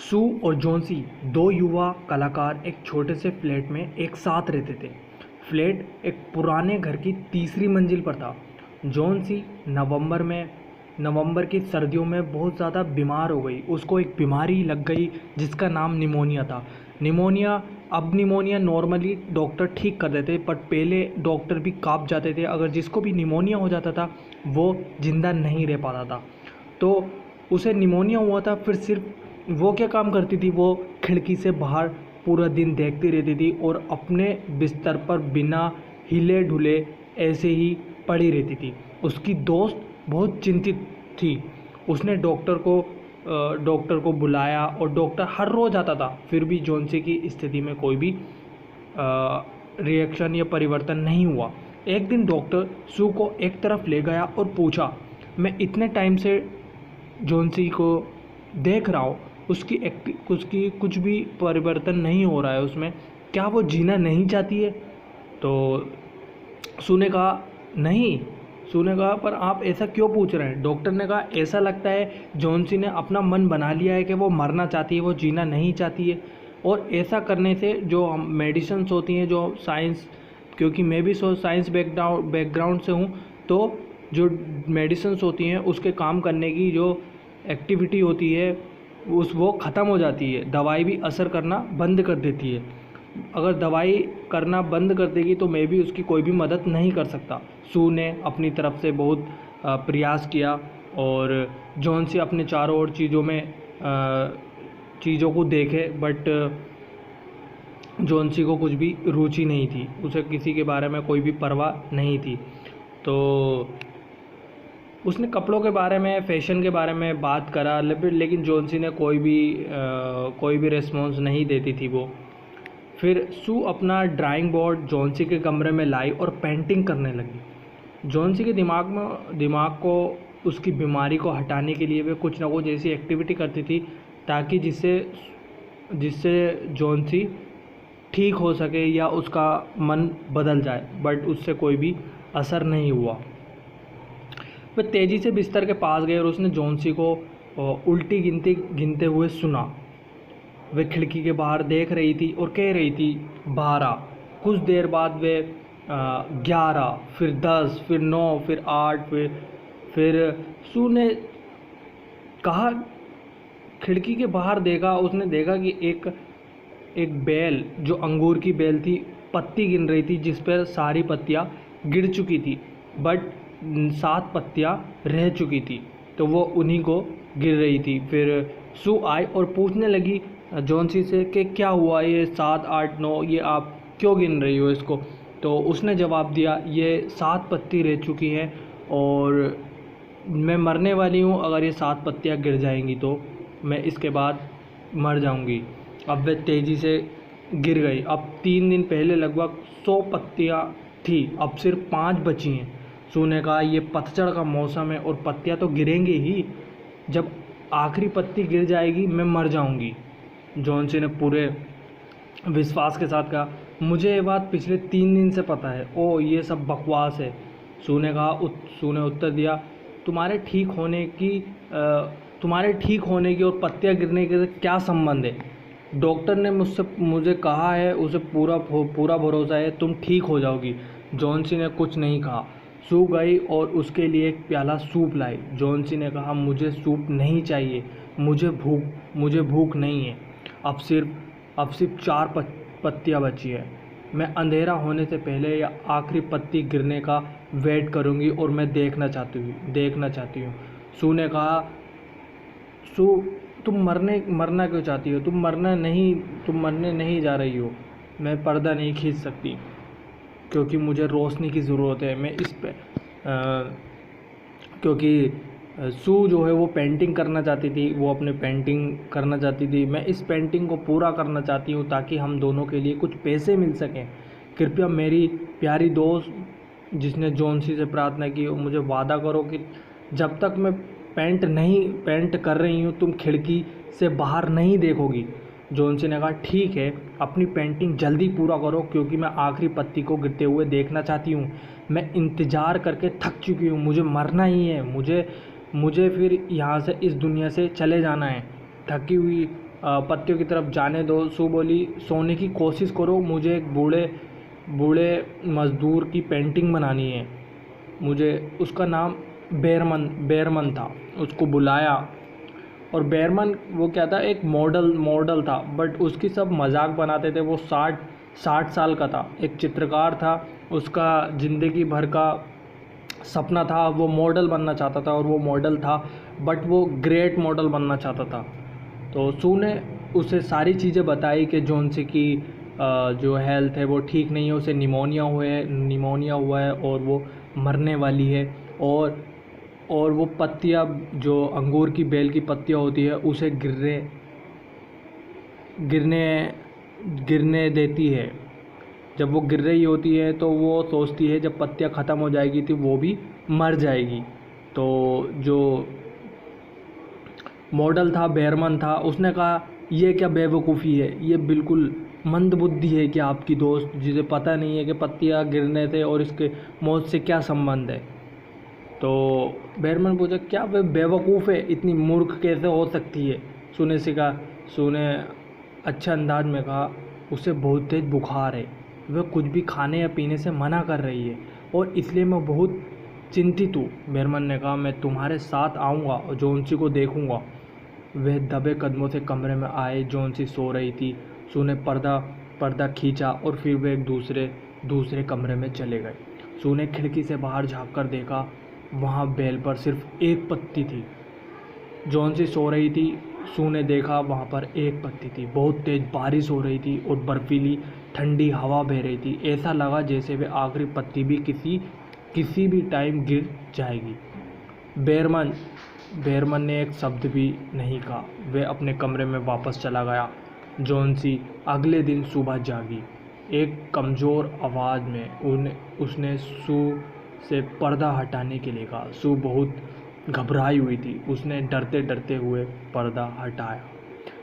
सू और जॉन्सी दो युवा कलाकार एक छोटे से फ्लैट में एक साथ रहते थे। फ्लैट एक पुराने घर की तीसरी मंजिल पर था। जॉन्सी नवंबर की सर्दियों में बहुत ज़्यादा बीमार हो गई। उसको एक बीमारी लग गई जिसका नाम निमोनिया था। निमोनिया नॉर्मली डॉक्टर ठीक कर देते, बट पहले डॉक्टर भी काँप जाते थे। अगर जिसको भी निमोनिया हो जाता था वो ज़िंदा नहीं रह पाता था। तो उसे निमोनिया हुआ था। फिर सिर्फ वो क्या काम करती थी, वो खिड़की से बाहर पूरा दिन देखती रहती थी और अपने बिस्तर पर बिना हिले ढुले ऐसे ही पड़ी रहती थी। उसकी दोस्त बहुत चिंतित थी। उसने डॉक्टर को बुलाया और डॉक्टर हर रोज़ आता था। फिर भी जॉन्सी की स्थिति में कोई भी रिएक्शन या परिवर्तन नहीं हुआ। एक दिन डॉक्टर सू को एक तरफ ले गया और पूछा, मैं इतने टाइम से जॉन्सी को देख रहा हूँ, उसकी कुछ भी परिवर्तन नहीं हो रहा है उसमें, क्या वो जीना नहीं चाहती है? तो सू ने कहा पर आप ऐसा क्यों पूछ रहे हैं? डॉक्टर ने कहा ऐसा लगता है जॉन्सी ने अपना मन बना लिया है कि वो मरना चाहती है, वो जीना नहीं चाहती है। और ऐसा करने से जो मेडिसिन्स होती हैं, जो साइंस, क्योंकि मैं भी साइंस बैकग्राउंड से हूँ, तो जो मेडिसिन्स होती हैं उसके काम करने की जो एक्टिविटी होती है वो ख़त्म हो जाती है। दवाई भी असर करना बंद कर देती है। अगर दवाई करना बंद कर देगी तो मैं भी उसकी कोई भी मदद नहीं कर सकता। सू ने अपनी तरफ से बहुत प्रयास किया और जॉन्सी अपने चारों ओर चीज़ों को देखे, बट जॉन्सी को कुछ भी रुचि नहीं थी। उसे किसी के बारे में कोई भी परवाह नहीं थी। तो उसने कपड़ों के बारे में, फैशन के बारे में बात करा, लेकिन जॉन्सी ने कोई भी रिस्पॉन्स नहीं देती थी वो। फिर सू अपना ड्राइंग बोर्ड जॉन्सी के कमरे में लाई और पेंटिंग करने लगी। जॉन्सी के दिमाग को उसकी बीमारी को हटाने के लिए वे कुछ ना कुछ ऐसी एक्टिविटी करती थी ताकि जिससे जॉन्सी ठीक हो सके या उसका मन बदल जाए, बट उससे कोई भी असर नहीं हुआ। वह तेज़ी से बिस्तर के पास गए और उसने जॉन्सी को उल्टी गिनते हुए सुना। वह खिड़की के बाहर देख रही थी और कह रही थी 12। कुछ देर बाद वे 11, फिर 10, फिर 9, फिर 8, फिर सू ने कहा, खिड़की के बाहर देखा। उसने देखा कि एक बेल, जो अंगूर की बेल थी, पत्ती गिन रही थी जिस पर सारी पत्तियां गिर चुकी थी, बट 7 पत्तियां रह चुकी थी, तो वो उन्हीं को गिर रही थी। फिर सू आई और पूछने लगी जॉन्सी से कि क्या हुआ, ये 7, 8, 9 ये आप क्यों गिन रही हो इसको? तो उसने जवाब दिया, ये 7 पत्ती रह चुकी हैं और मैं मरने वाली हूँ। अगर ये 7 पत्तियाँ गिर जाएंगी तो मैं इसके बाद मर जाऊँगी। अब वे तेज़ी से गिर गई। अब 3 दिन पहले लगभग 100 पत्तियाँ थी, अब सिर्फ 5 बची हैं। सू ने कहा, ये पतझड़ का मौसम है और पत्तियाँ तो गिरेंगी ही, जब आखिरी पत्ती गिर जाएगी मैं मर जाऊंगी। जॉन्सी ने पूरे विश्वास के साथ कहा, मुझे ये बात पिछले 3 दिन से पता है। ओ, ये सब बकवास है। सू ने उत्तर दिया, तुम्हारे ठीक होने की और पत्तियाँ गिरने के क्या संबंध है? डॉक्टर ने मुझे कहा है, उसे पूरा भरोसा है तुम ठीक हो जाओगी। जॉन्सी ने कुछ नहीं कहा। सू गई और उसके लिए एक प्याला सूप लाई। जॉन्सी ने कहा, मुझे सूप नहीं चाहिए, मुझे भूख नहीं है। अब सिर्फ 4 पत्तियाँ बची है। मैं अंधेरा होने से पहले या आखिरी पत्ती गिरने का वेट करूँगी और मैं देखना चाहती हूँ। सू ने कहा, सू तुम मरना क्यों चाहती हो? तुम मरने नहीं जा रही हो। मैं पर्दा नहीं खींच सकती क्योंकि मुझे रोशनी की ज़रूरत है। मैं इस पे क्योंकि सू जो है वो पेंटिंग करना चाहती थी, वो अपने पेंटिंग करना चाहती थी। मैं इस पेंटिंग को पूरा करना चाहती हूँ ताकि हम दोनों के लिए कुछ पैसे मिल सकें। कृपया मेरी प्यारी दोस्त, जिसने जॉन्सी से प्रार्थना की, मुझे वादा करो कि जब तक मैं पेंट कर रही हूँ तुम खिड़की से बाहर नहीं देखोगी। जॉन्सी ने कहा, ठीक है, अपनी पेंटिंग जल्दी पूरा करो क्योंकि मैं आखिरी पत्ती को गिरते हुए देखना चाहती हूँ। मैं इंतज़ार करके थक चुकी हूँ, मुझे मरना ही है। मुझे फिर यहाँ से, इस दुनिया से चले जाना है। थकी हुई पत्तियों की तरफ जाने दो। सू बोली, सोने की कोशिश करो, मुझे एक बूढ़े बूढ़े मज़दूर की पेंटिंग बनानी है। मुझे उसका नाम बेरमन था। उसको बुलाया, और बेरमन वो क्या था, एक मॉडल था, बट उसकी सब मजाक बनाते थे। वो 60 साल का था, एक चित्रकार था। उसका ज़िंदगी भर का सपना था, वो मॉडल बनना चाहता था, और वो मॉडल था, बट वो ग्रेट मॉडल बनना चाहता था। तो सू ने उसे सारी चीज़ें बताई कि जॉन्सी की जो हेल्थ है वो ठीक नहीं है, उसे निमोनिया हुआ है और वो मरने वाली है। और वो पत्तियाँ, जो अंगूर की बेल की पत्तियाँ होती है, उसे गिरने देती है। जब वो गिर रही होती है तो वो सोचती है जब पत्तियाँ ख़त्म हो जाएगी तो वो भी मर जाएगी। तो जो मॉडल था, बेरमन था, उसने कहा, ये क्या बेवकूफ़ी है, ये बिल्कुल मंदबुद्धि है कि आपकी दोस्त, जिसे पता नहीं है कि पत्तियाँ गिरने थे और इसके मौत से क्या संबंध है। तो बेरमन पूछा, क्या वे बेवकूफ़ है, इतनी मूर्ख कैसे हो सकती है। सू ने अच्छे अंदाज में कहा, उसे बहुत तेज बुखार है, वह कुछ भी खाने या पीने से मना कर रही है, और इसलिए मैं बहुत चिंतित हूँ। बेरमन ने कहा, मैं तुम्हारे साथ आऊँगा और जॉन्सी को देखूँगा। वह दबे कदमों से कमरे में आए। जॉन्सी सो रही थी। सू ने पर्दा खींचा और फिर वे एक दूसरे कमरे में चले गए। सू ने खिड़की से बाहर झाँक कर देखा, वहाँ बेल पर सिर्फ एक पत्ती थी। जॉन्सी सो रही थी। सू ने देखा, वहाँ पर एक पत्ती थी। बहुत तेज़ बारिश हो रही थी और बर्फीली ठंडी हवा बह रही थी। ऐसा लगा जैसे वे आखिरी पत्ती भी किसी भी टाइम गिर जाएगी। बेरमन ने एक शब्द भी नहीं कहा। वह अपने कमरे में वापस चला गया। जॉन्सी अगले दिन सुबह जागी। एक कमज़ोर आवाज़ में उसने सू से पर्दा हटाने के लिए कहा। सू बहुत घबराई हुई थी। उसने डरते डरते हुए पर्दा हटाया।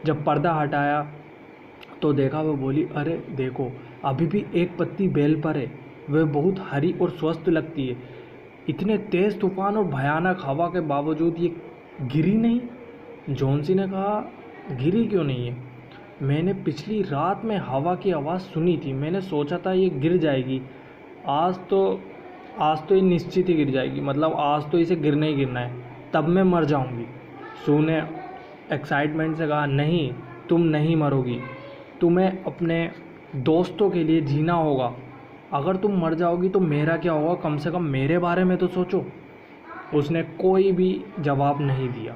जब पर्दा हटाया तो देखा, वह बोली, अरे देखो, अभी भी एक पत्ती बेल पर है। वह बहुत हरी और स्वस्थ लगती है। इतने तेज़ तूफान और भयानक हवा के बावजूद ये गिरी नहीं। जॉन्सी ने कहा, गिरी क्यों नहीं है? मैंने पिछली रात में हवा की आवाज़ सुनी थी। मैंने सोचा था ये गिर जाएगी। आज तो ये निश्चित ही गिर जाएगी, मतलब आज तो इसे गिरना ही गिरना है, तब मैं मर जाऊंगी। सू ने एक्साइटमेंट से कहा, नहीं, तुम नहीं मरोगी। तुम्हें अपने दोस्तों के लिए जीना होगा। अगर तुम मर जाओगी तो मेरा क्या होगा? कम से कम मेरे बारे में तो सोचो। उसने कोई भी जवाब नहीं दिया।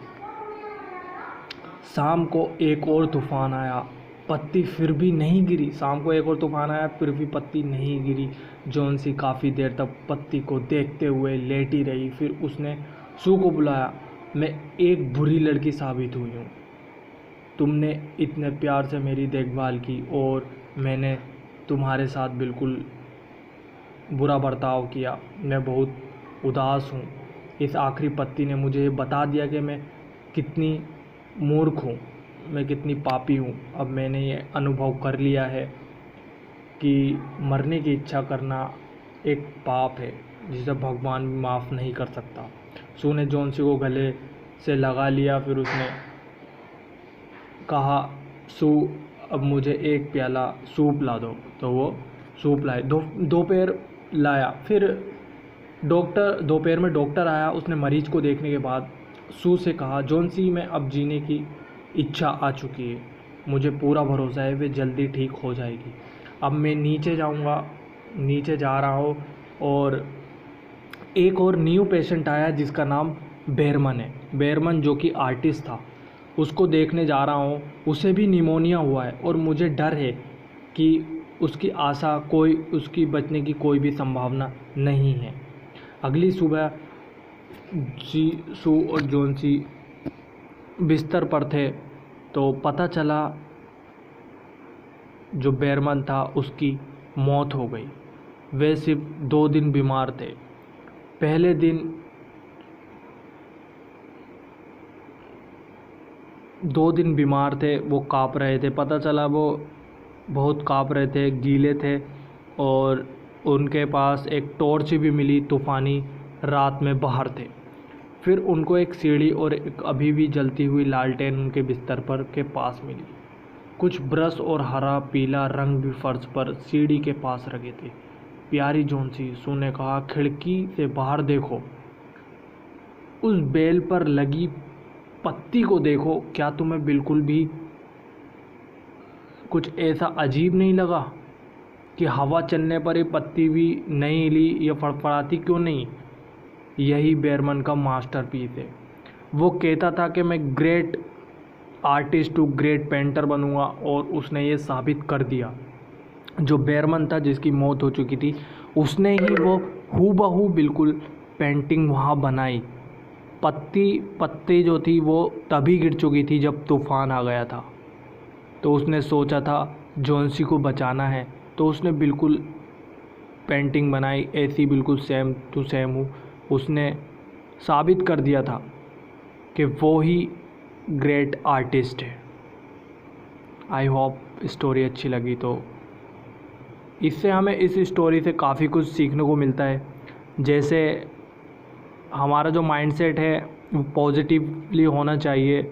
शाम को एक और तूफान आया, पत्ती फिर भी नहीं गिरी। शाम को एक और तूफान आया, फिर भी पत्ती नहीं गिरी। जॉन्सी काफ़ी देर तक पत्ती को देखते हुए लेटी रही। फिर उसने सू को बुलाया, मैं एक बुरी लड़की साबित हुई हूँ। तुमने इतने प्यार से मेरी देखभाल की और मैंने तुम्हारे साथ बिल्कुल बुरा बर्ताव किया। मैं बहुत उदास हूँ। इस आखिरी पत्ती ने मुझे बता दिया कि मैं कितनी मूर्ख हूँ, मैं कितनी पापी हूँ। अब मैंने ये अनुभव कर लिया है कि मरने की इच्छा करना एक पाप है जिसे भगवान भी माफ़ नहीं कर सकता। सू ने जॉन्सी को गले से लगा लिया। फिर उसने कहा, सू, अब मुझे एक प्याला सूप ला दो। तो वो सूप लाए। दोपहर लाया। फिर दोपहर में डॉक्टर आया। उसने मरीज को देखने के बाद सू से कहा, जॉन्सी में अब जीने की इच्छा आ चुकी है। मुझे पूरा भरोसा है वे जल्दी ठीक हो जाएगी। अब मैं नीचे जा रहा हूँ और एक और न्यू पेशेंट आया जिसका नाम बेरमन है। बेरमन जो कि आर्टिस्ट था, उसको देखने जा रहा हूँ। उसे भी निमोनिया हुआ है और मुझे डर है कि उसकी बचने की कोई भी संभावना नहीं है। अगली सुबह सू और जॉन्सी बिस्तर पर थे तो पता चला जो बेरमन था उसकी मौत हो गई। वे सिर्फ 2 दिन बीमार थे। पहले दिन 2 दिन बीमार थे, वो काँप रहे थे। पता चला वो बहुत काँप रहे थे, गीले थे, और उनके पास एक टॉर्च भी मिली। तूफ़ानी रात में बाहर थे। फिर उनको एक सीढ़ी और एक अभी भी जलती हुई लालटेन उनके बिस्तर पर के पास मिली। कुछ ब्रश और हरा पीला रंग भी फर्श पर सीढ़ी के पास रखे थे। प्यारी जोन्सी, सू ने कहा, खिड़की से बाहर देखो, उस बेल पर लगी पत्ती को देखो। क्या तुम्हें बिल्कुल भी कुछ ऐसा अजीब नहीं लगा कि हवा चलने पर ये पत्ती भी नहीं हिली या फड़फड़ाती क्यों नहीं? यही बेरमन का मास्टरपीस है। वो कहता था कि मैं ग्रेट आर्टिस्ट हूँ, ग्रेट पेंटर बनूंगा, और उसने ये साबित कर दिया। जो बेरमन था, जिसकी मौत हो चुकी थी, उसने ही वो हूबहू बिल्कुल पेंटिंग वहाँ बनाई। पत्ती जो थी वो तभी गिर चुकी थी जब तूफ़ान आ गया था। तो उसने सोचा था जोन्सी को बचाना है, तो उसने बिल्कुल पेंटिंग बनाई ऐसी, बिल्कुल सेम टू सेम हूँ। उसने साबित कर दिया था कि वो ही ग्रेट आर्टिस्ट है। आई होप स्टोरी अच्छी लगी। तो इससे हमें इस स्टोरी से काफ़ी कुछ सीखने को मिलता है। जैसे हमारा जो माइंडसेट है वो पॉजिटिवली होना चाहिए।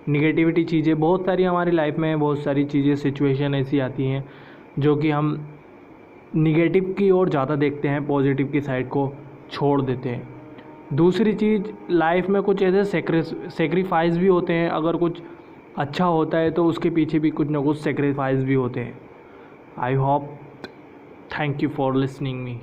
निगेटिविटी चीज़ें बहुत सारी हमारी लाइफ में, बहुत सारी चीज़ें, सिचुएशन ऐसी आती हैं जो कि हम निगेटिव की ओर ज़्यादा देखते हैं, पॉजिटिव की साइड को छोड़ देते हैं। दूसरी चीज़, लाइफ में कुछ ऐसे सेक्रीफाइस भी होते हैं। अगर कुछ अच्छा होता है तो उसके पीछे भी कुछ ना कुछ सेक्रीफाइस भी होते हैं। I hope, thank you for listening me.